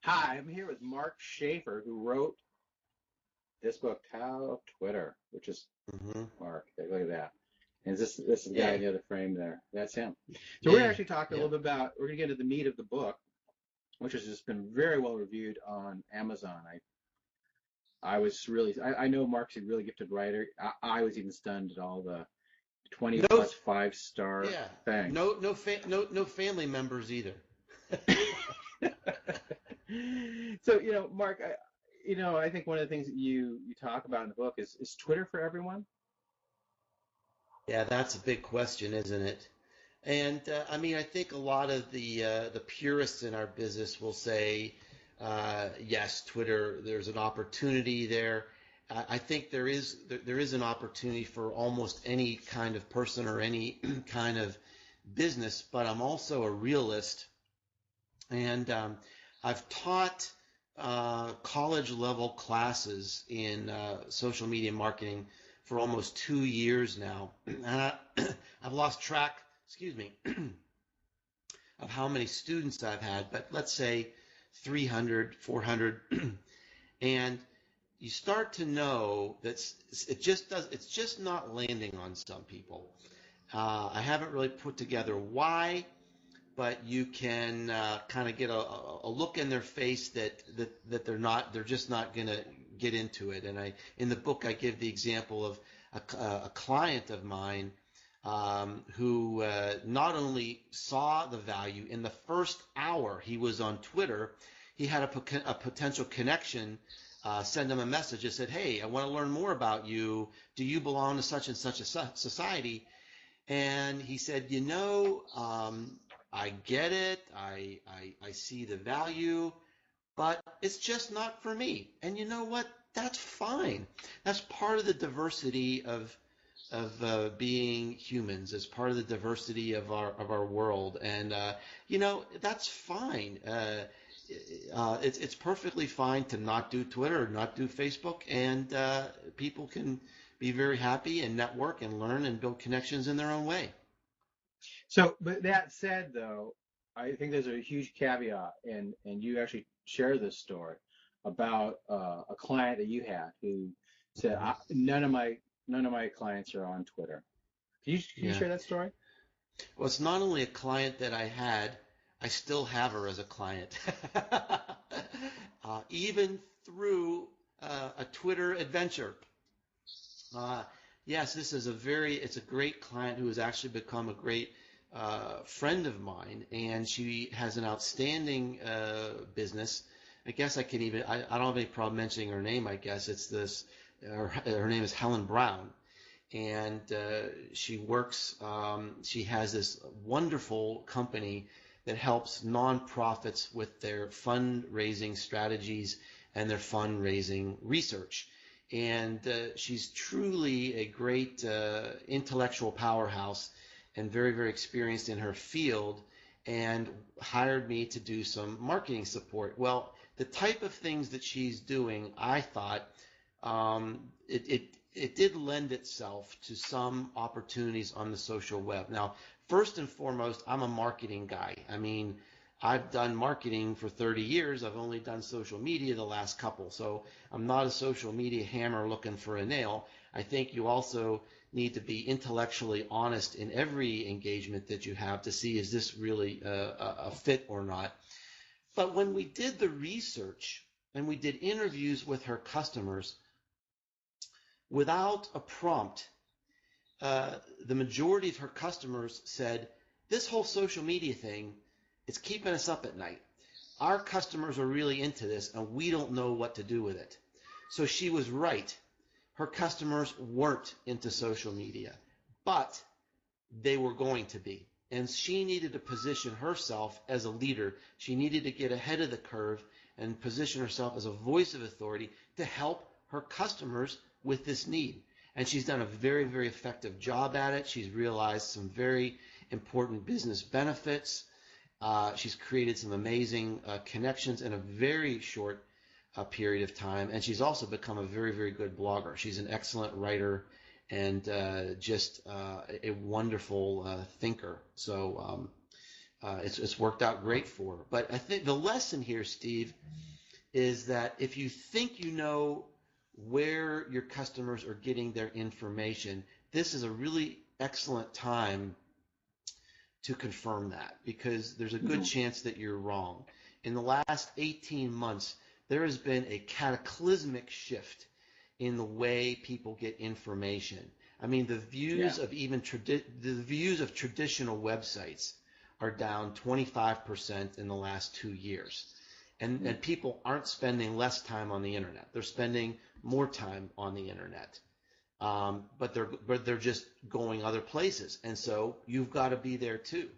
Hi, I'm here with Mark Schaefer, who wrote this book, How Twitter, which is Hmm. Mark. Look at that. And this is the guy in Yeah, the other frame there. That's him. So we're going to yeah, actually talk a yeah. little bit about, we're going to get into the meat of the book, which has just been very well reviewed on Amazon. I was really, I know Mark's a really gifted writer. I was even stunned at all the 20 No, plus 5-star yeah, things. no family members either. So, Mark, I think one of the things that you talk about in the book is Twitter for everyone? Yeah, that's a big question, isn't it? And I mean, I think a lot of the purists in our business will say, yes, Twitter. There's an opportunity there. I think there is an opportunity for almost any kind of person or any kind of business. But I'm also a realist, and I've taught college level classes in social media marketing for almost 2 years now. And I've lost track, excuse me, of how many students I've had, but let's say 300, 400. And you start to know that it's just not landing on some people. I haven't really put together why, but you can kind of get a look in their face that they're just not going to get into it. And in the book I give the example of a client of mine who not only saw the value in the first hour he was on Twitter, he had a potential connection. Send him a message that said, "Hey, I want to learn more about you. Do you belong to such and such a society?" And he said, I get it. I see the value, but it's just not for me. And you know what? That's fine. That's part of the diversity of being humans. It's part of the diversity of our world, and that's fine. It's perfectly fine to not do Twitter or not do Facebook, and people can be very happy and network and learn and build connections in their own way. So, but that said, though, I think there's a huge caveat, and you actually share this story about a client that you had who said, Mhm. none of my clients are on Twitter. Can you Yeah. share that story? Well, it's not only a client that I had, I still have her as a client. Even through a Twitter adventure. Uh, yes, it's a great client who has actually become a great friend of mine, and she has an outstanding business. I don't have any problem mentioning her name. I guess it's this, her name is Helen Brown, and she has this wonderful company that helps nonprofits with their fundraising strategies and their fundraising research. And she's truly a great intellectual powerhouse and very, very experienced in her field, and hired me to do some marketing support. Well, the type of things that she's doing, I thought, it did lend itself to some opportunities on the social web. Now, first and foremost, I'm a marketing guy. I mean, I've done marketing for 30 years. I've only done social media the last couple. So I'm not a social media hammer looking for a nail. I think you also need to be intellectually honest in every engagement that you have to see, is this really a fit or not. But when we did the research and we did interviews with her customers, without a prompt, the majority of her customers said, this whole social media thing, it's keeping us up at night. Our customers are really into this and we don't know what to do with it. So she was right. Her customers weren't into social media, but they were going to be. And she needed to position herself as a leader. She needed to get ahead of the curve and position herself as a voice of authority to help her customers with this need. And she's done a very, very effective job at it. She's realized some very important business benefits. She's created some amazing connections in a very short period of time. And she's also become a very, very good blogger. She's an excellent writer and just a wonderful thinker. So It's worked out great for her. But I think the lesson here, Steve, is that if you think you know where your customers are getting their information, this is a really excellent time to confirm that, because there's a good Mm-hmm. chance that you're wrong. In the last 18 months, there has been a cataclysmic shift in the way people get information. I mean, the Yeah. views of traditional websites are down 25% in the last 2 years. And people aren't spending less time on the internet. They're spending more time on the internet. But they're just going other places. And so you've got to be there too.